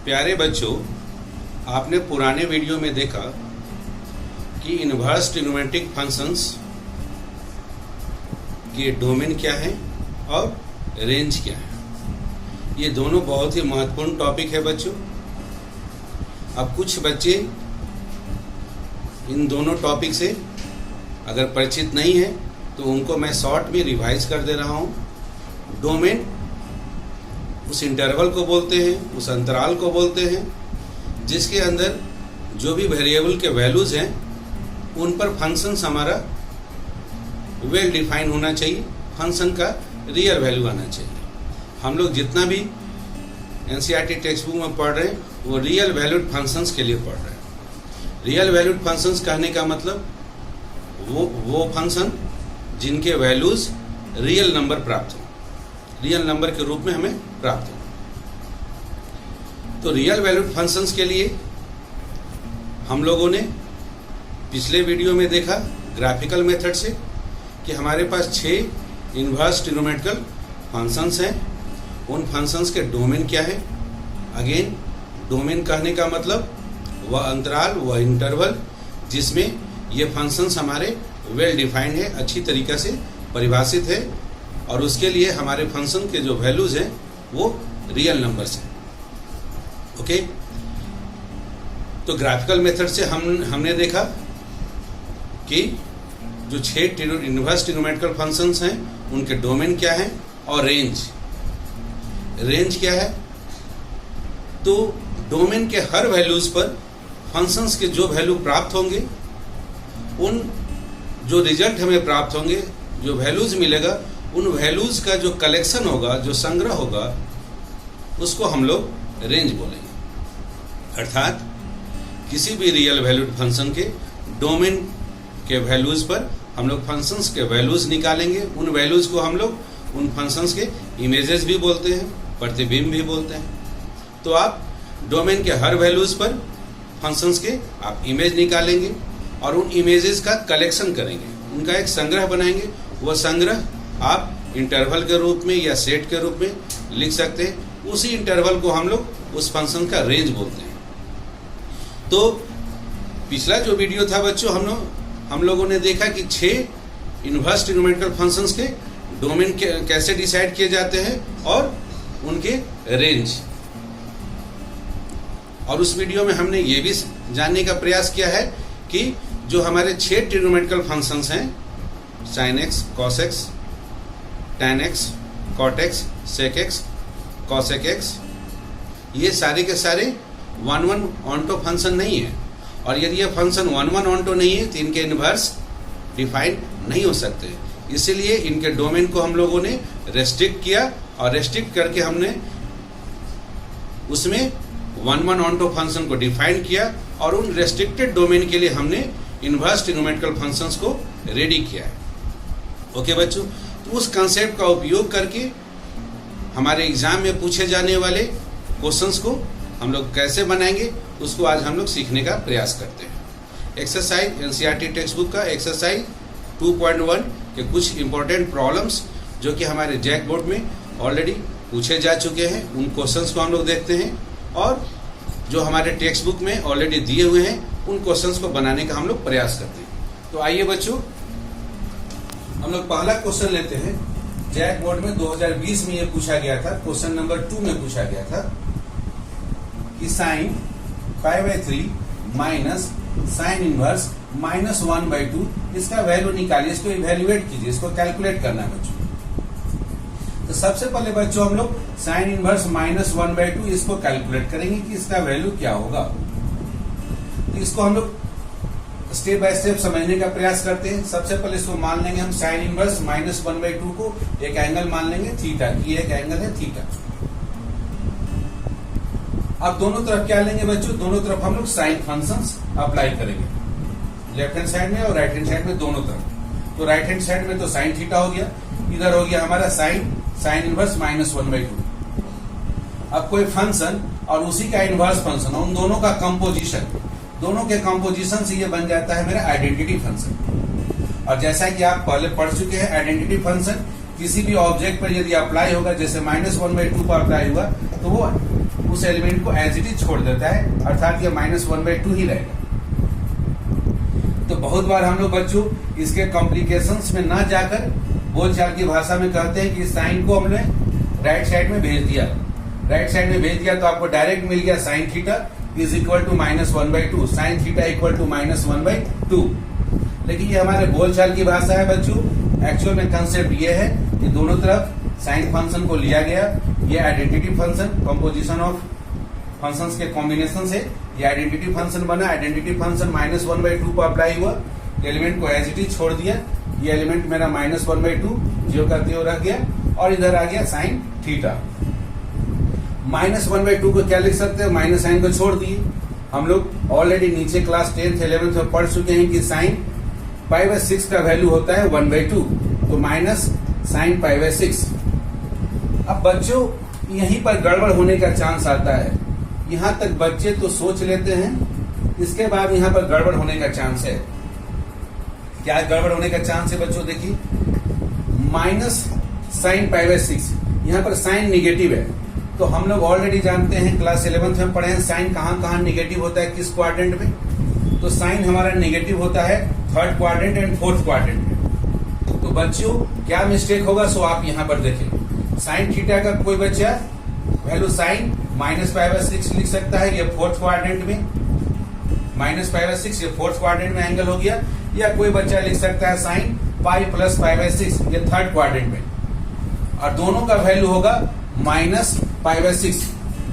प्यारे बच्चों, आपने पुराने वीडियो में देखा कि इनवर्स ट्रिग्नोमेट्रिक फंक्शंस के डोमेन क्या है और रेंज क्या है। ये दोनों बहुत ही महत्वपूर्ण टॉपिक है बच्चों। अब कुछ बच्चे इन दोनों टॉपिक से अगर परिचित नहीं है तो उनको मैं शॉर्ट में रिवाइज कर दे रहा हूँ। डोमेन उस इंटरवल को बोलते हैं, उस अंतराल को बोलते हैं जिसके अंदर जो भी वेरिएबल के वैल्यूज हैं उन पर फंक्शंस हमारा वेल डिफाइन होना चाहिए, फंक्शन का रियल वैल्यू आना चाहिए। हम लोग जितना भी एनसीईआरटी टेक्स्ट बुक में पढ़ रहे हैं वो रियल वैल्यूड फंक्शंस के लिए पढ़ रहे हैं। रियल वैल्यूड फंक्शंस कहने का मतलब वो फंक्शन जिनके वैल्यूज रियल नंबर प्राप्त हो, रियल नंबर के रूप में हमें प्राप्त हो। तो रियल वैल्यूड फंक्शंस के लिए हम लोगों ने पिछले वीडियो में देखा ग्राफिकल मेथड से कि हमारे पास 6 इनवर्स ट्रिग्नोमेट्रिकल फंक्शंस हैं। उन फंक्शंस के डोमेन क्या है। अगेन, डोमेन कहने का मतलब वह अंतराल, वह इंटरवल जिसमें ये फंक्शंस हमारे वेल डिफाइंड है, अच्छी तरीके से परिभाषित है और उसके लिए हमारे फंक्शन के जो वैल्यूज हैं वो रियल नंबर्स हैं। ओके, तो ग्राफिकल मेथड से हमने देखा कि जो 6 इनवर्स ट्रिग्नोमेट्रिकल फंक्शंस हैं उनके डोमेन क्या है और रेंज क्या है। तो डोमेन के हर वैल्यूज पर फंक्शंस के जो वैल्यू प्राप्त होंगे, उन जो रिजल्ट हमें प्राप्त होंगे, जो वैल्यूज मिलेगा, उन वैल्यूज का जो कलेक्शन होगा, जो संग्रह होगा, उसको हम लोग रेंज बोलेंगे। अर्थात किसी भी रियल वैल्यूड फंक्शन के डोमेन के वैल्यूज पर हम लोग फंक्शंस के वैल्यूज निकालेंगे। उन वैल्यूज को हम लोग उन फंक्शंस के इमेजेस भी बोलते हैं, प्रतिबिंब भी बोलते हैं। तो आप डोमेन के हर वैल्यूज पर फंक्शंस के आप इमेज निकालेंगे और उन इमेजेस का कलेक्शन करेंगे, उनका एक संग्रह बनाएंगे। वह संग्रह आप इंटरवल के रूप में या सेट के रूप में लिख सकते हैं। उसी इंटरवल को हम लोग उस फंक्शन का रेंज बोलते हैं। तो पिछला जो वीडियो था बच्चों, हम लोगों ने देखा कि 6 इनवर्स ट्रिग्नोमेट्रिकल फंक्शंस के डोमेन कैसे डिसाइड किए जाते हैं और उनके रेंज। और उस वीडियो में हमने ये भी जानने का प्रयास किया है कि जो हमारे 6 ट्रिग्नोमेट्रिकल फंक्शंस हैं, sin x, cos x, tan x, cot x, sec x, cosec x, ये सारे के सारे 1-1 ऑन्टो फंक्शन नहीं है। और यदि ये फंक्शन 1-1 ऑन्टो नहीं है तो इनके इनवर्स डिफाइन नहीं हो सकते। इसीलिए इनके डोमेन को हम लोगों ने रेस्ट्रिक्ट किया और रेस्ट्रिक्ट करके हमने उसमें 1-1 ऑन्टो फंक्शन को डिफाइन किया और उन रेस्ट्रिक्टेड डोमेन के लिए हमने इनवर्स ट्रिग्नोमेट्रिकल फंक्शंस को रेडी किया है। ओके बच्चों, तो उस कंसेप्ट का उपयोग करके हमारे एग्जाम में पूछे जाने वाले क्वेश्चंस को हम लोग कैसे बनाएंगे उसको आज हम लोग सीखने का प्रयास करते हैं। एक्सरसाइज एनसीईआरटी टेक्स्ट बुक का एक्सरसाइज 2.1 के कुछ इंपॉर्टेंट प्रॉब्लम्स जो कि हमारे जैक बोर्ड में ऑलरेडी पूछे जा चुके हैं, उन क्वेश्चंस को हम लोग देखते हैं और जो हमारे टेक्स्ट बुक में ऑलरेडी दिए हुए हैं उन क्वेश्चंस को बनाने का हम लोग प्रयास करते हैं। तो आइए बच्चों, हम लोग पहला क्वेश्चन लेते हैं। जैक बोर्ड में 2020 में ये पूछा गया था, क्वेश्चन नंबर 2 में पूछा गया था कि sin π/3 माइनस साइन इनवर्स -1/2 इसका वैल्यू निकालिए, इसको इवेल्युएट कीजिए, इसको कैलकुलेट करना है बच्चों। तो सबसे पहले बच्चों हम लोग साइन इनवर्स -1/2 इसको कैलकुलेट करेंगे कि इसका वैल्यू क्या होगा। तो इसको हम लोग स्टेप बाय स्टेप समझने का प्रयास करते हैं। सबसे पहले इसको मान लेंगे हम साइन इनवर्स -1/2 को एक एंगल मान लेंगे थीटा, ये एक एंगल है थीटा। अब दोनों तरफ क्या लेंगे बच्चों, दोनों तरफ हम लोग साइन फंक्शंस अप्लाई करेंगे, लेफ्ट हैंड साइड में और राइट हैंड साइड में दोनों तरफ। तो राइट हैंड साइड में तो साइन थीटा हो गया, इधर हो गया हमारा साइन इनवर्स -1/2। अब कोई फंक्शन और उसी का इनवर्स फंक्शन, उन दोनों का कंपोजिशन, दोनों के कंपोजिशन से ये बन जाता है मेरा आइडेंटिटी फंक्शन। और जैसा कि आप पहले पढ़ चुके हैं, आइडेंटिटी फंक्शन किसी भी ऑब्जेक्ट पर यदि अप्लाई होगा, जैसे -1/2 पर अप्लाई हुआ, तो वो उस एलिमेंट को एज इट इज छोड़ देता है, अर्थात ये -1/2 ही रहेगा। तो बहुत बार हम लोग बच्चों इसके कॉम्प्लिकेशंस में ना जाकर बोलचाल की भाषा में कहते हैं कि साइन को हमने राइट साइड में भेज दिया, राइट साइड में भेज दिया तो आपको डायरेक्ट मिल गया sine theta is equal to -1/2, sine theta equal to -1/2। लेकिन ये हमारे बोलचाल की भाषा है बच्चों। एक्चुअल में कंसेप्ट ये है कि दोनों तरफ साइन फंक्शन को लिया गया, ये identity function composition of functions के कॉम्बिनेशन से ये आइडेंटिटी फंक्शन बना। आइडेंटिटी फंक्शन -1/2 को अप्लाई हुआ, एलिमेंट को एज इट इज छोड़ दिया, ये एलिमेंट मेरा -1/2 जीरो करते हुए रह गया और इधर आ गया साइन थीटा। -1/2 को क्या लिख सकते हैं, माइनस साइन को छोड़ दिए। हम लोग ऑलरेडी नीचे क्लास 10th 11th में पढ़ चुके हैं कि साइन π/6 का वैल्यू होता है 1/2, तो माइनस साइन π/6। अब बच्चों यहीं पर गड़बड़ होने का चांस आता है। यहां तक बच्चे तो सोच लेते हैं, इसके बाद यहां पर गड़बड़ होने का चांस है। क्या गड़बड़ होने का चांस है बच्चों, देखिए माइनस साइन π/6, यहां पर साइन निगेटिव है। तो हम लोग ऑलरेडी जानते हैं, क्लास 11th में पढ़े हैं साइन कहां कहां निगेटिव होता है, किस क्वाड्रेंट में। तो साइन हमारा निगेटिव होता है 3rd quadrant and 4th quadrant में। तो बच्चों क्या मिस्टेक होगा, सो आप यहां पर देखें, साइन थीटा का कोई बच्चा वैल्यू साइन -π/6 लिख सकता है, ये 4th क्वाड्रेंट में, -π/6 ये 4th क्वाड्रेंट में एंगल हो गया। या कोई बच्चा लिख सकता है साइन π+π/6 ये 3rd क्वाड्रेंट में, और दोनों का वैल्यू होगा -π/6,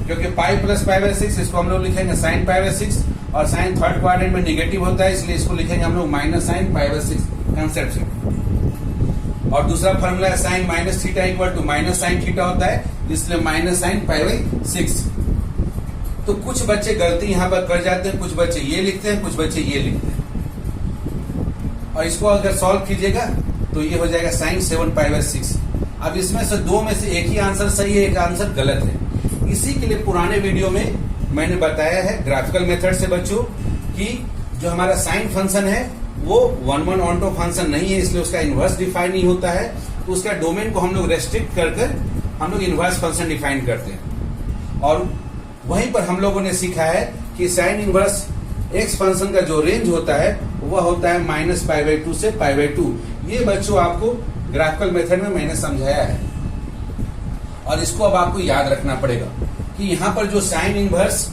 क्योंकि π+π/6 इसको हम लोग लिखेंगे साइन π/6 और साइन 3rd क्वाड्रेंट में निगेटिव होता है, इसलिए इसको लिखेंगे हम लोग माइनस साइन π/6 कंसेप्ट से। और दूसरा फॉर्मूला है sine minus theta equal to minus sine theta होता है, इसलिए माइनस साइन π/6। तो कुछ बच्चे गलती यहां पर कर जाते हैं, कुछ बच्चे ये लिखते हैं, कुछ बच्चे ये लिखते हैं, और इसको अगर सॉल्व कीजिएगा तो ये हो जाएगा साइन 7π/6। अब इसमें से दो में से एक ही आंसर सही है, एक आंसर गलत है। इसी के लिए पुराने वीडियो में मैंने बताया है ग्राफिकल मेथड से बच्चों कि जो हमारा साइन फंक्शन है वो 1/1 ऑनटो फंक्शन नहीं है, इसलिए उसका इनवर्स डिफाइन नहीं होता है। तो उसका डोमेन को हम लोग रेस्ट्रिक्ट कर हम लोग इनवर्स फंक्शन डिफाइन करते हैं। और वहीं पर हम लोगों ने सीखा है कि साइन इनवर्स एक्स फंक्शन का जो रेंज होता है वह होता है -π/2 से π/2। ये बच्चों आपको ग्राफिकल मेथड में मैंने समझाया है, और इसको अब आपको याद रखना पड़ेगा कि यहाँ पर जो साइन इनवर्स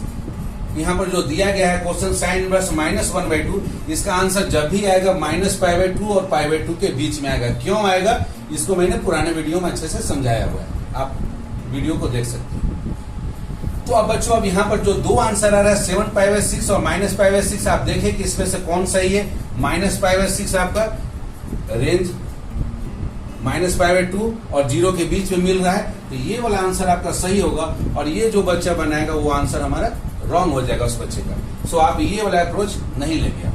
यहाँ पर जो दिया गया है क्वेश्चन साइन इनवर्स -1/2, इसका आंसर जब भी आएगा -π/2 और π/2 के बीच में आएगा। क्यों आएगा, इसको मैंने पुराने वीडियो में अच्छे से समझाया हुआ है, आप वीडियो को देख सकते हैं। तो अब बच्चों अब यहाँ पर जो दो आंसर आ रहा है 7π/6 और -π/6, आप देखें कि इसमें से कौन सही है। -π/6 आपका रेंज -π/2 और 0 के बीच में मिल रहा है, तो ये वाला आंसर आपका सही होगा, और ये जो बच्चा बनाएगा वो आंसर हमारा रॉन्ग हो जाएगा उस बच्चे का। सो आप ये वाला अप्रोच नहीं लेंगे।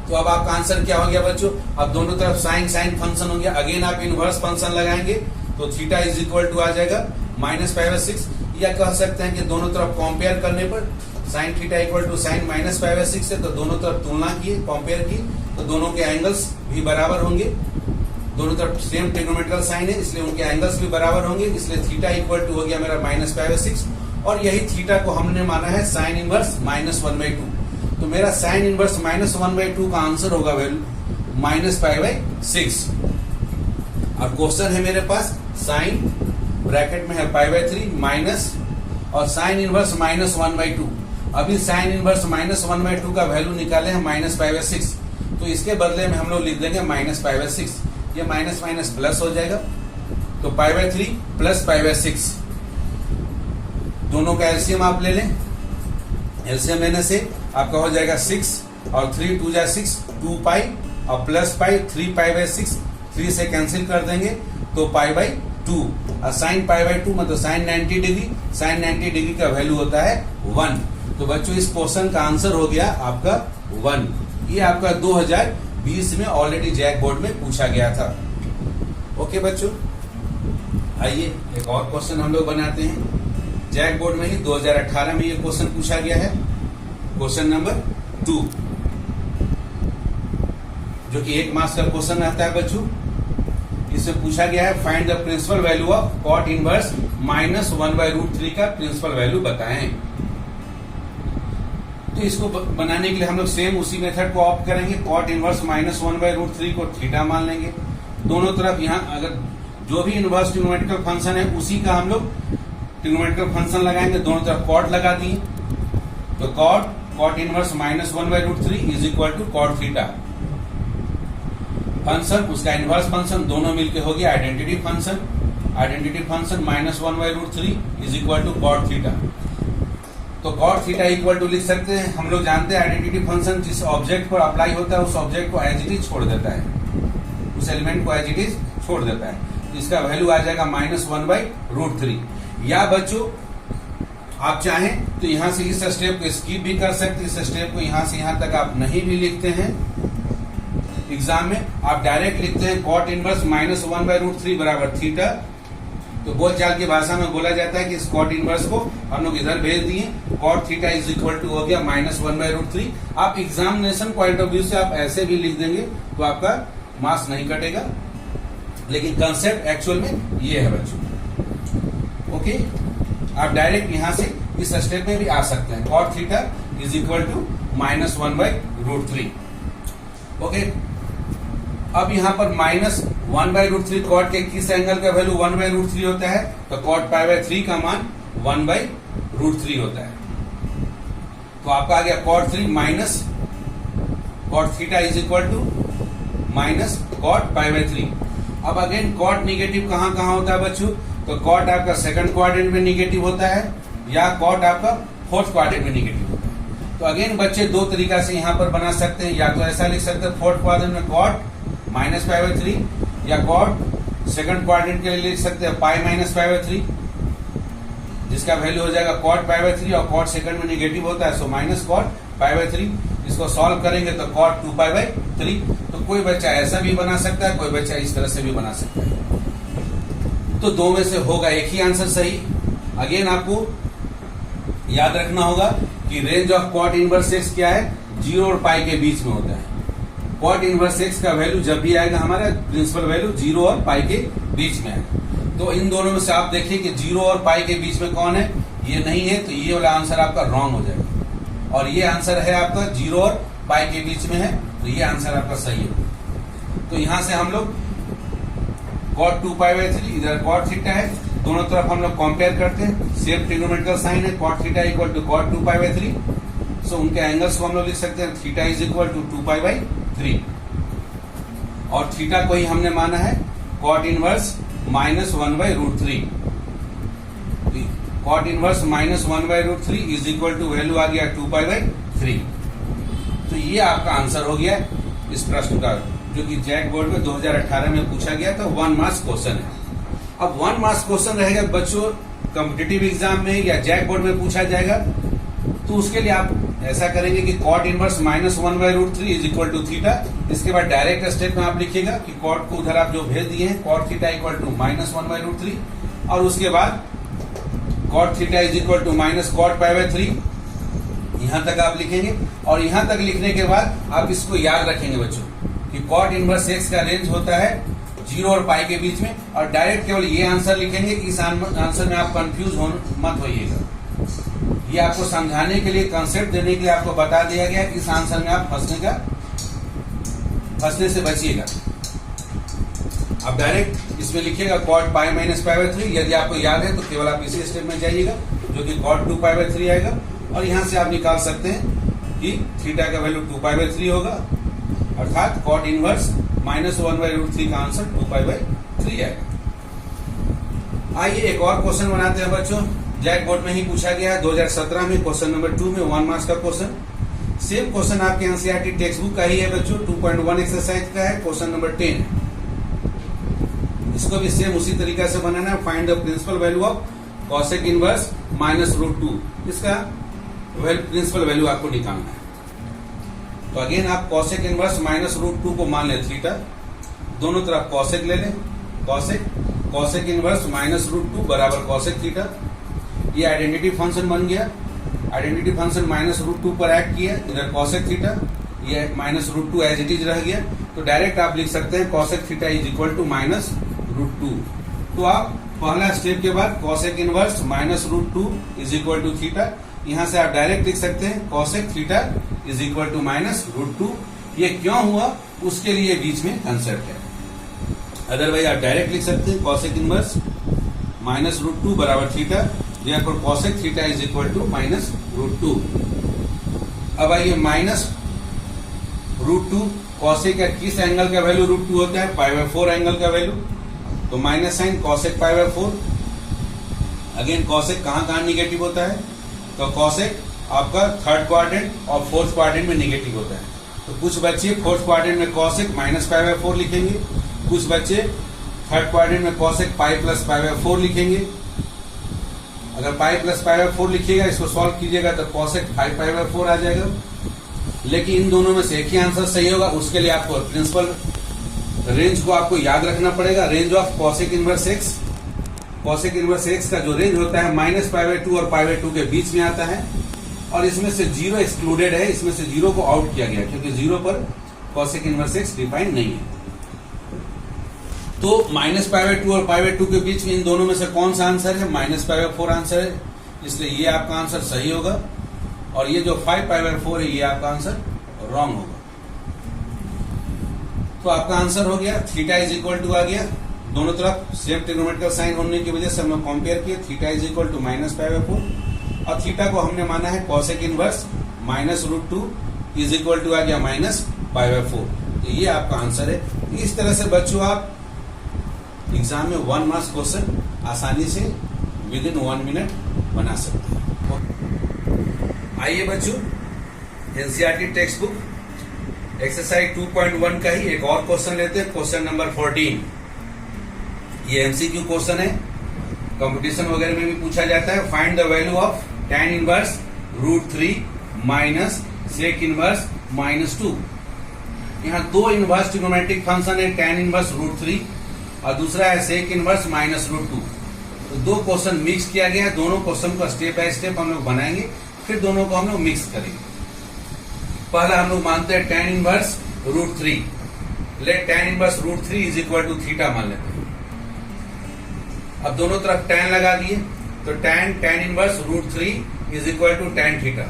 तो अब आपका आंसर क्या हो गया बच्चों, अब दोनों तरफ साइन साइन फंक्शन हो गया। अगेन आप इनवर्स फंक्शन लगाएंगे तो थीटा इज इक्वल टू आ जाएगा -π/6, या कह सकते हैं कि दोनों तरफ कंपेयर करने पर sine theta equal to sine -π/6 है, तो दोनों तरफ तुलना की, कंपेयर की, तो दोनों के एंगल्स भी बराबर होंगे। दोनों तरफ सेम ट्रिग्नोमेट्रिकल साइन है, इसलिए उनके एंगल्स भी बराबर होंगे, इसलिए थीटा इक्वल टू हो गया मेरा -π/6, और यही थीटा को हमने माना है साइन इनवर्स -1/2। तो मेरा साइन इनवर्स -1/2 का आंसर होगा वैल्यू -π/6। अब क्वेश्चन है मेरे पास साइन ब्रैकेट में है π/3 माइनस और साइन इनवर्स -1/2। अभी साइन इनवर्स -1/2 का वैल्यू निकाले हैं -π/6, तो इसके बदले में हम लोग लिख देंगे -π/6। ये माइनस माइनस प्लस हो जाएगा, तो π/3 प्लस π/6, दोनों का एलसीएम आप ले लें। एलसीएम लेने से आपका हो जाएगा 6 और 3 2 जा 6, 2π और प्लस π 3π/6, 3 से कैंसिल कर देंगे तो π/2। और साइन π/2 मतलब साइन 90 डिग्री, साइन 90 डिग्री का वैल्यू होता है 1। तो बच्चों इस क्वेश्चन का आंसर हो गया आपका 1। ये आपका 2020 में ऑलरेडी जैक बोर्ड में पूछा गया था। ओके बच्चों, आइए एक और क्वेश्चन हम लोग बनाते हैं। जैक बोर्ड में ही 2018 में ये क्वेश्चन पूछा गया है, क्वेश्चन नंबर 2, जो कि 1 मार्क्स का क्वेश्चन रहता है बच्चों। इस हमसे पूछा गया है find the principal value of cot inverse -1/√3 का प्रिंसिपल वैल्यू बताएं। तो इसको बनाने के लिए हम लोग सेम उसी मेथड को ऑप्ट करेंगे। कॉट इनवर्स -1/√3 को थीटा मान लेंगे। दोनों तरफ यहाँ अगर जो भी इनवर्स ट्रिग्नोमेट्रिकल फंक्शन है उसी का हम लोग ट्रिग्नोमेट्रिकल फंक्शन लगाएंगे। दोनों तरफ कॉट लगा दिए तो cot inverse -1/√3 is equal to cot theta. Function उसका इनवर्स फंक्शन दोनों मिलके हो गया identity function. Identity function -1/√3 is equal to cot theta. तो कॉट थीटा इक्वल टू लिख सकते हैं। हम लोग जानते हैं आइडेंटिटी फंक्शन जिस ऑब्जेक्ट पर अप्लाई होता है उस ऑब्जेक्ट को एज इट इज छोड़ देता है, उस एलिमेंट को एज इट इज छोड़ देता है। तो इसका वैल्यू आ जाएगा -1/√3। या बच्चों आप चाहें तो यहां से इस स्टेप को स्किप भी कर सकते हैं। इस स्टेप को यहां से यहां तक आप नहीं भी लिखते हैं एग्जाम में, आप डायरेक्ट लिखते हैं कॉट इनवर्स -1/√3 बराबर थीटा। तो बोलचाल की भाषा में बोला जाता है कि इस कॉट इनवर्स को हम लोग इधर भेज दिए। Cot theta is equal to हो गया -1/√3। आप एग्जामिनेशन पॉइंट ऑफ व्यू से आप ऐसे भी लिख देंगे तो आपका मार्क्स नहीं कटेगा, लेकिन कंसेप्ट एक्चुअल में ये है बच्चों। ओके, आप डायरेक्ट यहां से इस स्टेप में भी आ सकते हैं। Cot theta is equal to -1/√3। Okay, अब यहाँ पर -1/√3 कॉट के किस एंगल का वैल्यू 1/√3 होता है? तो कॉट π/3 का मान 1/√3 होता है। तो आपका आ गया cot 3 minus cot theta is equal to minus cot π/3। अब अगेन कॉट निगेटिव कहाँ कहाँ होता है बच्चों? तो कॉट आपका सेकंड क्वाड्रेंट में निगेटिव होता है या कॉट आपका फोर्थ क्वाड्रेंट में निगेटिव होता है। तो अगेन बच्चे दो तरीका से यहाँ पर बना सकते हैं। या तो ऐसा लिख सकते हैं फोर्थ क्वाड्रेंट में कॉट -π/3, या कॉट सेकंड क्वाड्रेंट के लिए लिख सकते हैं π-π/3, जिसका वैल्यू हो जाएगा कॉट π/3 और कॉट सेकंड में निगेटिव होता है सो माइनस कॉट π/3। इसको सॉल्व करेंगे तो कॉट 2π/3। तो कोई बच्चा ऐसा भी बना सकता है, कोई बच्चा इस तरह से भी बना सकता है। तो दो में से होगा एक ही आंसर सही। अगेन आपको याद रखना होगा कि range of cot inverse x क्या है? 0 और पाई के बीच में होता है। कॉट इनवर्स एक्स का वैल्यू जब भी आएगा हमारा प्रिंसिपल वैल्यू 0 और पाई के बीच में है। तो इन दोनों में से आप देखिए कि 0 और पाई के बीच में कौन है? ये नहीं है, तो ये वाला आंसर आपका रॉन्ग हो जाएगा। और ये आंसर है आपका 0 और पाई के बीच में है, तो ये आंसर आपका सही है। तो यहां से हम लोग कॉट 2π/3 इधर कॉट थीटा है, दोनों तरफ हम लोग कंपेयर करते हैं। सेम ट्रिग्नोमेट्रिकल साइन है, cot theta equal to cot 2π/3। सो उनके एंगल्स को हम लोग लिख सकते हैं थीटा इज इक्वल टू 2π/3 और थीटा को ही हमने माना है cot inverse -1/√3। Cot inverse -1/√3 is equal to value आ गया 2π/3। तो ये आपका आंसर हो गया इस प्रश्न का, जो कि जैक बोर्ड में 2018 में पूछा गया था। 1 मार्क्स क्वेश्चन है। अब 1 मार्क्स क्वेश्चन रहेगा बच्चों कॉम्पिटिटिव एग्जाम में या जैक बोर्ड में पूछा जाएगा, तो उसके लिए आप ऐसा करेंगे कि cot inverse -1/√3 is equal to theta. इसके बाद डायरेक्ट स्टेप में आप लिखिएगा कि कॉट को उधर आप जो भेज दिए हैं कॉट थीटा इक्वल टू -1/√3 और उसके बाद cot theta is equal to minus cot π/3 यहां तक आप लिखेंगे। और यहां तक लिखने के बाद आप इसको याद रखेंगे बच्चों कि कॉट इनवर्स एक्स का रेंज होता है 0 और पाई के बीच में, और डायरेक्ट केवल ये आंसर लिखेंगे। इस आंसर में आप कंफ्यूज मत होइएगा। ये आपको समझाने के लिए, कंसेप्ट देने के लिए आपको बता दिया गया। इस आंसर में आप फंसने से बचिएगा। आप डायरेक्ट इसमें लिखिएगा कॉट π-π/3। यदि आपको याद है तो केवल आप इसी स्टेप में जाइएगा जो कि कॉट 2π/3 आएगा, और यहां से आप निकाल सकते हैं कि थीटा का वैल्यू 2π/3 होगा, अर्थात कॉट इनवर्स -1/√3 का आंसर 2π/3 आएगा। आइए एक और क्वेश्चन बनाते हैं बच्चों। जैक बोर्ड में ही पूछा गया है 2017 में, क्वेश्चन नंबर 2 में 1 मार्क्स का क्वेश्चन। सेम क्वेश्चन आपके एनसीईआरटी टेक्स्ट बुक का ही है बच्चों, 2.1 एक्सरसाइज का है, क्वेश्चन नंबर 10 है। इसको भी सेम उसी तरीका से बनाना है। Find the principal value of cosec inverse -√2। इसका प्रिंसिपल वैल्यू आपको निकालना है। तो अगेन आप कॉसेक इनवर्स -√2 को मान ले थीटा, दोनों तरफ कॉसेक ले लें। कॉसेक इनवर्स -√2 बराबर कॉसेक थीटा। ये आइडेंटिटी फंक्शन बन गया। आइडेंटिटी फंक्शन -√2 पर एक्ट किया, इधर कॉसेक थीटा, ये -√2 एज इट इज रह गया। तो डायरेक्ट आप लिख सकते हैं cosec theta is equal to √2। तो आप पहला स्टेप के बाद cosec inverse minus √2 is equal to theta, यहां से आप डायरेक्ट लिख सकते हैं cosec theta is equal to minus √2। ये क्यों हुआ उसके लिए बीच में कंसेप्ट है, अदरवाइज आप डायरेक्ट लिख सकते हैं कॉसेक इनवर्स माइनस √2 बराबर theta, therefore cosec theta is equal to minus √2। अब आइए माइनस √2 कॉसेक का किस एंगल का वैल्यू √2 होता है, π/4 एंगल का वैल्यू, तो minus sign cosec π/4। Again cosec कहां निगेटिव होता है, तो कॉसेक आपका थर्ड क्वाड्रेंट और फोर्थ क्वाड्रेंट में निगेटिव होता है। तो कुछ बच्चे फोर्थ क्वाड्रेंट में कॉसेक माइनस π/4 लिखेंगे, कुछ बच्चे थर्ड क्वाड्रेंट में कॉसेक π प्लस π/4 लिखेंगे। अगर π प्लस π/4 लिखिएगा, इसको सॉल्व कीजिएगा तो कॉसेक 5π/4 आ जाएगा। लेकिन इन दोनों में से एक ही आंसर सही होगा, उसके लिए आपको प्रिंसिपल रेंज को आपको याद रखना पड़ेगा। Range of cosec inverse x, cosec inverse x का जो रेंज होता है माइनस π/2 और π/2 के बीच में आता है, और इसमें से 0 एक्सक्लूडेड है, इसमें से 0 को आउट किया गया क्योंकि 0 पर कॉसेक इनवर्स एक्स डिफाइन नहीं है। तो माइनस π/2 और π/2 के बीच में इन दोनों में से कौन सा आंसर है, माइनस π/4 आंसर है, इसलिए ये आपका आंसर सही होगा, और ये जो 5π/4 है ये आपका आंसर रॉन्ग होगा। तो आपका आंसर हो गया थीटा इज इक्वल टू आ गया, दोनों तरफ सेम ट्रिग्नोमेट्रिकल साइन होने की वजह से हमने कंपेयर किया, theta is equal to minus π/4, और थीटा को हमने माना है cosec inverse minus √2 is equal to आ गया माइनस π/4। तो ये आपका आंसर है। इस तरह से बच्चों आप एग्जाम में 1 मार्क्स क्वेश्चन आसानी से विद इन 1 मिनट बना सकते हैं। आइए बच्चों, एनसीईआरटी टेक्स्ट बुक एक्सरसाइज 2.1 का ही एक और क्वेश्चन लेते हैं, क्वेश्चन नंबर 14। ये एमसीक्यू क्वेश्चन है, कंपटीशन वगैरह में भी पूछा जाता है। Find the value of tan inverse √3 minus sec inverse -2। यहाँ दो इनवर्स ट्रिग्नोमेट्रिक फंक्शन है, tan इनवर्स √3 और दूसरा है सेक इनवर्स -√2। तो दो क्वेश्चन मिक्स किया गया है, दोनों क्वेश्चन को स्टेप बाय स्टेप हम लोग बनाएंगे, फिर दोनों को हम लोग मिक्स करेंगे। पहला हम लोग मानते हैं tan inverse √3, let tan inverse √3 is equal to theta मान लेते हैं। अब दोनों तरफ tan लगा दिए, तो tan inverse √3 is equal to tan theta.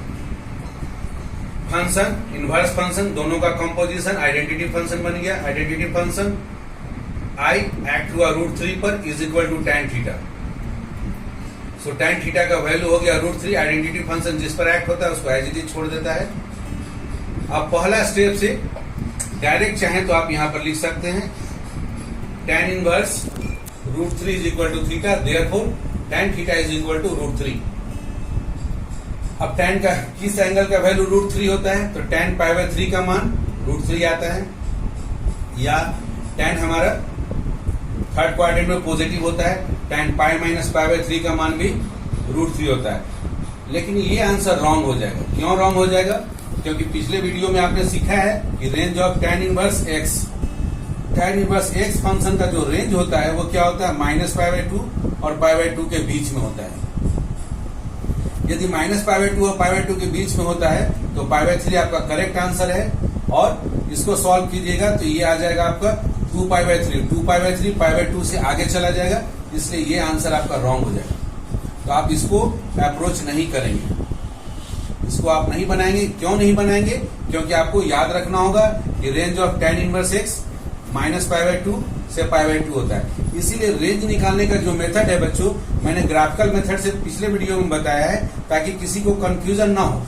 Function inverse function दोनों का कंपोजिशन आइडेंटिटी फंक्शन बन गया, आइडेंटिटी फंक्शन I एक्ट हुआ √3 पर is equal to tan theta. So tan theta का वैल्यू हो गया √3, आइडेंटिटी फंक्शन जिस पर एक्ट होता है उसको एज इट इज छोड़ देता है। अब पहला स्टेप से डायरेक्ट चाहें तो आप यहां पर लिख सकते हैं tan inverse √3 is equal to theta, therefore tan theta is equal to √3। अब tan का किस एंगल का वैल्यू √3 होता है, तो tan π/3 का मान √3 आता है, या tan हमारा थर्ड क्वाड्रेंट में पॉजिटिव होता है, tan π - π/3 का मान भी √3 होता है। लेकिन ये आंसर रॉन्ग हो जाएगा। क्यों रॉन्ग हो जाएगा, क्योंकि पिछले वीडियो में आपने सीखा है कि range of tan inverse x, tan inverse x function का जो रेंज होता है वो क्या होता है, -π/2 और π/2 के बीच में होता है। यदि -π/2 और π/2 के बीच में होता है तो π/3 आपका करेक्ट आंसर है, और इसको सॉल्व कीजिएगा तो ये आ जाएगा आपका 2π/3, 2π/3 π/2 से आगे चला जाएगा, इसलिए ये आंसर आपका रॉन्ग हो जाएगा। तो आप इसको अप्रोच नहीं करेंगे, इसको आप नहीं बनाएंगे। क्यों नहीं बनाएंगे, क्योंकि आपको याद रखना होगा कि range of tan inverse x -π/2 से π/2 होता है। इसीलिए रेंज निकालने का जो मेथड है बच्चों, मैंने ग्राफिकल मेथड से पिछले वीडियो में बताया है, ताकि किसी को कंफ्यूजन ना हो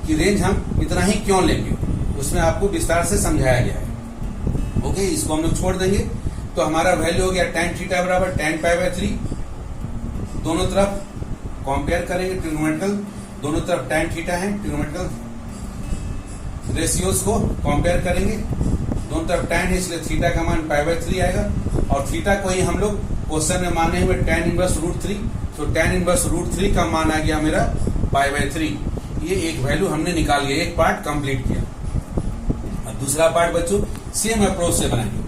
कि रेंज हम इतना ही क्यों लेंगे, उसमें आपको विस्तार से समझाया गया है। ओके, इसको हम लोग छोड़ देंगे। तो हमारा वैल्यू हो गया tan थीटा बराबर tan π/3। दोनों तरफ कंपेयर करेंगे ट्रिग्नोमेट्रिकल, दोनों तरफ tan थीटा है, ट्रिग्नोमेट्रिकल रेशियोज को कंपेयर करेंगे, दोनों तरफ tan है इसलिए थीटा का मान π/3 आएगा, और थीटा को ही हम लोग क्वेश्चन में माने हुए tan इनवर्स √3, तो tan इनवर्स √3 का मान आ गया मेरा π/3। ये एक वैल्यू हमने निकाल लिया, एक पार्ट कंप्लीट किया। अब दूसरा पार्ट बच्चों सेम अप्रोच से बनाएंगे।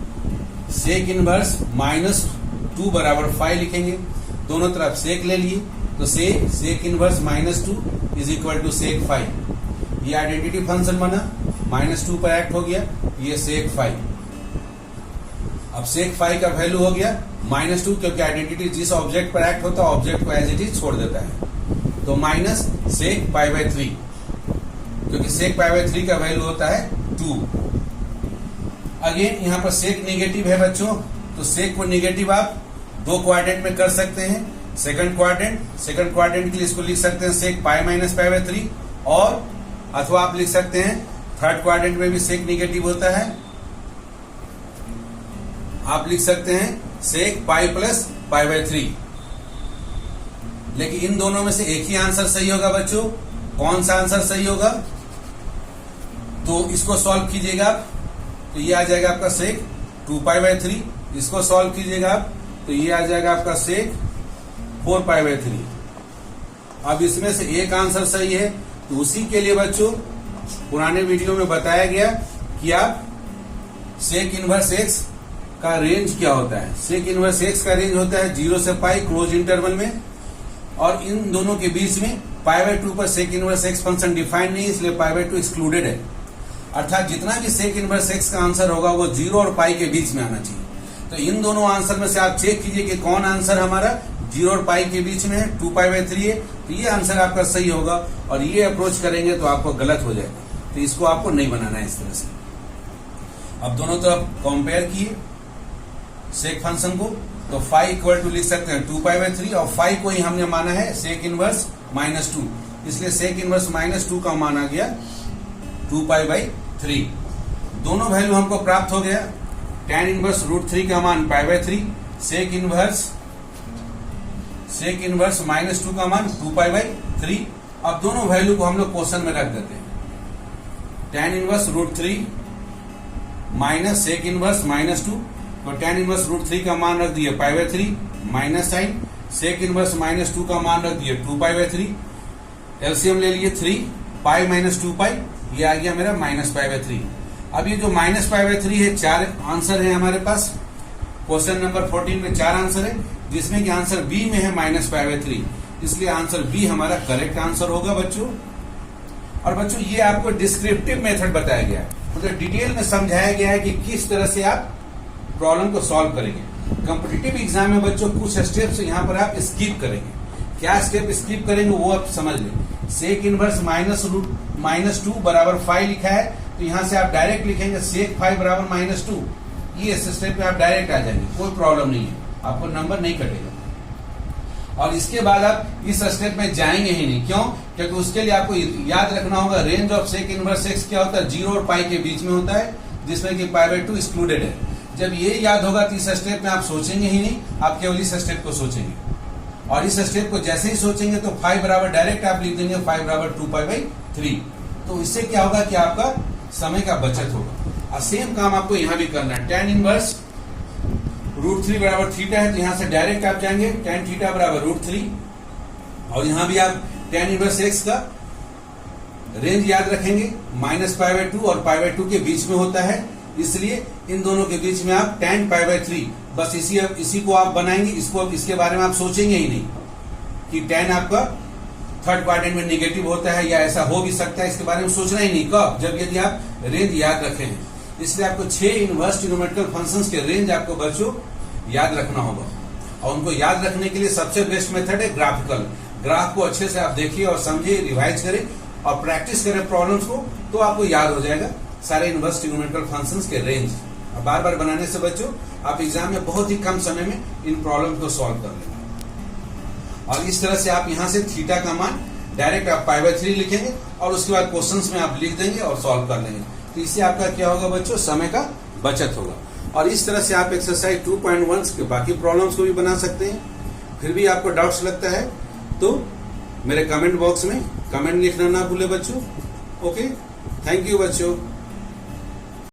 सेक इनवर्स -2 बराबर 5 लिखेंगे, दोनों तरफ सेक ले लिए, तो sec inverse -2 is equal to sec 5। ये आइडेंटिटी फंक्शन बना, -2 पर एक्ट हो गया, ये सेक 5। अब सेक फाई का वैल्यू हो गया -2, क्योंकि आइडेंटिटी जिस ऑब्जेक्ट पर एक्ट होता है ऑब्जेक्ट को एज इट इज छोड़ देता है, तो माइनस सेक पाई बाय 3, क्योंकि सेक पाई बाय 3 का वैल्यू होता है 2। अगेन यहाँ पर सेक नेगेटिव है बच्चों, तो सेक को नेगेटिव आप दो क्वाड्रेंट में कर सकते हैं। सेकंड क्वाड्रेंट के लिए इसको लिख सकते हैं सेक पाई माइनस पाई बाय 3, और अथवा आप लिख सकते हैं थर्ड क्वाड्रेंट में भी सेक नेगेटिव होता है, आप लिख सकते हैं सेक पाई प्लस पाई बाय 3। लेकिन इन दोनों में से एक ही आंसर सही होगा बच्चों। कौन सा आंसर सही होगा? तो इसको सॉल्व कीजिएगा आप, तो ये आ जाएगा आपका सेक 2 पाई बाय 3। इसको सॉल्व कीजिएगा आप, तो ये आ जाएगा आपका सेक 4 पाई बाय 3। अब इसमें से एक आंसर सही है, तो उसी के लिए बच्चों पुराने वीडियो में बताया गया कि आप सेक इनवर्स एक्स का रेंज क्या होता है। सेक इनवर्स एक्स का रेंज होता है 0 से पाई क्लोज इंटरवल में, और इन दोनों के बीच में पाई बाय 2 पर sec inverse x function defined नहीं, इसलिए पाई बाय 2 एक्सक्लूडेड है। अर्थात जितना भी सेक इनवर्स एक्स का आंसर होगा वो 0 और पाई के बीच में आना चाहिए। तो इन दोनों आंसर में से आप चेक कीजिए कि कौन आंसर हमारा 0 और पाई के बीच में है, 2 पाई बाय 3 है, तो ये आंसर आपका सही होगा। और ये अप्रोच करेंगे तो आपको गलत हो जाएगा, तो इसको आपको नहीं बनाना है इस तरह से। अब दोनों तरफ कंपेयर किए सेक फंक्शन को, तो फाई इक्वल टू लिख सकते हैं 2 पाई बाय 3, और फाई को ही हमने माना है सेक इनवर्स -2, इसलिए सेक इनवर्स -2 का माना गया 2 पाई बाय 3। दोनों वैल्यू हमको प्राप्त हो गया। tan इनवर्स √3 का मान पाई बाय 3, सेक इनवर्स -2 का मान 2 पाई बाय 3। अब दोनों वैल्यू को हम लोग क्वेश्चन में रख देते हैं। tan inverse √3 minus sec inverse -2, तो tan इनवर्स √3 का मान रख दिए pi by 3 minus sine, sec inverse -2 का मान रख दिए 2 पाई बाय 3। एलसीएम ले लिए 3 पाई माइनस 2 पाई, ये आ गया मेरा माइनस पाई बाय 3। अब ये जो माइनस पाई बाय 3 है, 4 आंसर है हमारे पास। क्वेश्चन नंबर 14 में 4 आंसर है, जिसमें कि आंसर बी में है माइनस पाई बाय 3, इसलिए आंसर बी हमारा करेक्ट आंसर होगा बच्चों। और बच्चों ये आपको डिस्क्रिप्टिव मेथड बताया गया है, मतलब डिटेल में समझाया गया है कि किस तरह से आप प्रॉब्लम को सॉल्व करेंगे। कॉम्पिटिटिव एग्जाम में बच्चों कुछ स्टेप्स यहाँ पर आप स्किप करेंगे। क्या स्टेप स्किप करेंगे वो आप समझ लें। सेक इनवर्स -2 बराबर 5 लिखा है, तो यहाँ से आप डायरेक्ट लिखेंगे सेक 5 बराबर -2। ये स्टेप पे आप डायरेक्ट आ जाएंगे, कोई प्रॉब्लम नहीं है, आपको नंबर नहीं कटेगा। और इसके बाद आप इस स्टेप में जाएंगे ही नहीं। क्यों? क्योंकि उसके लिए आपको याद रखना होगा range of sec inverse x क्या होता है, 0 और पाई के बीच में होता है, जिसमें कि पाई बाय 2 एक्सक्लूडेड है। जब ये याद होगा तो इस स्टेप में आप सोचेंगे ही नहीं, आप केवल इस स्टेप को सोचेंगे। और इस स्टेप को जैसे ही सोचेंगे तो 5 बराबर डायरेक्ट आप लिख देंगे 5 बराबर 2 पाई बाय 3। तो इससे क्या होगा कि आपका समय का बचत होगा। और सेम काम आपको यहाँ भी करना है। tan इनवर्स √3 बराबर थीटा है, तो यहाँ से डायरेक्ट आप जाएंगे tan थीटा बराबर √3, और यहाँ भी आप tan इनवर्स एक्स का रेंज याद रखेंगे, माइनस पाई बाय 2 और पाई बाय 2 के बीच में होता है, इसलिए इन दोनों के बीच में आप tan पाई बाय 3 बस इसी को आप बनाएंगे। इसके बारे में आप सोचेंगे ही नहीं कि tan आपका थर्ड क्वाड्रेंट में नेगेटिव होता है या ऐसा हो भी सकता है, इसके बारे में सोचना ही नहीं। कब? जब यदि आप रेंज याद रखे हैं। इसलिए आपको 6 इनवर्स ट्रिग्नोमेट्रिकल फंक्शंस के रेंज आपको बच्चों याद रखना होगा, और उनको याद रखने के लिए सबसे बेस्ट मेथड है ग्राफिकल। ग्राफ को अच्छे से आप देखिए और समझिए, रिवाइज करें और प्रैक्टिस करें प्रॉब्लम्स को, तो आपको याद हो जाएगा सारे इनवर्स ट्रिग्नोमेट्रिकल फंक्शंस के रेंज। बार बार बनाने से बच्चों आप एग्जाम में बहुत ही कम समय में इन प्रॉब्लम को सॉल्व कर लेंगे। और इस तरह से आप यहाँ से थीटा का मान डायरेक्ट आप पाई बाय 3 लिखेंगे, और उसके बाद क्वेश्चंस में आप लिख देंगे और सॉल्व कर लेंगे। तो इससे आपका क्या होगा बच्चों, समय का बचत होगा। और इस तरह से आप एक्सरसाइज 2.1 के बाकी प्रॉब्लम्स को भी बना सकते हैं। फिर भी आपको डाउट्स लगता है तो मेरे कमेंट बॉक्स में कमेंट लिखना ना भूले बच्चों। ओके, थैंक यू बच्चों।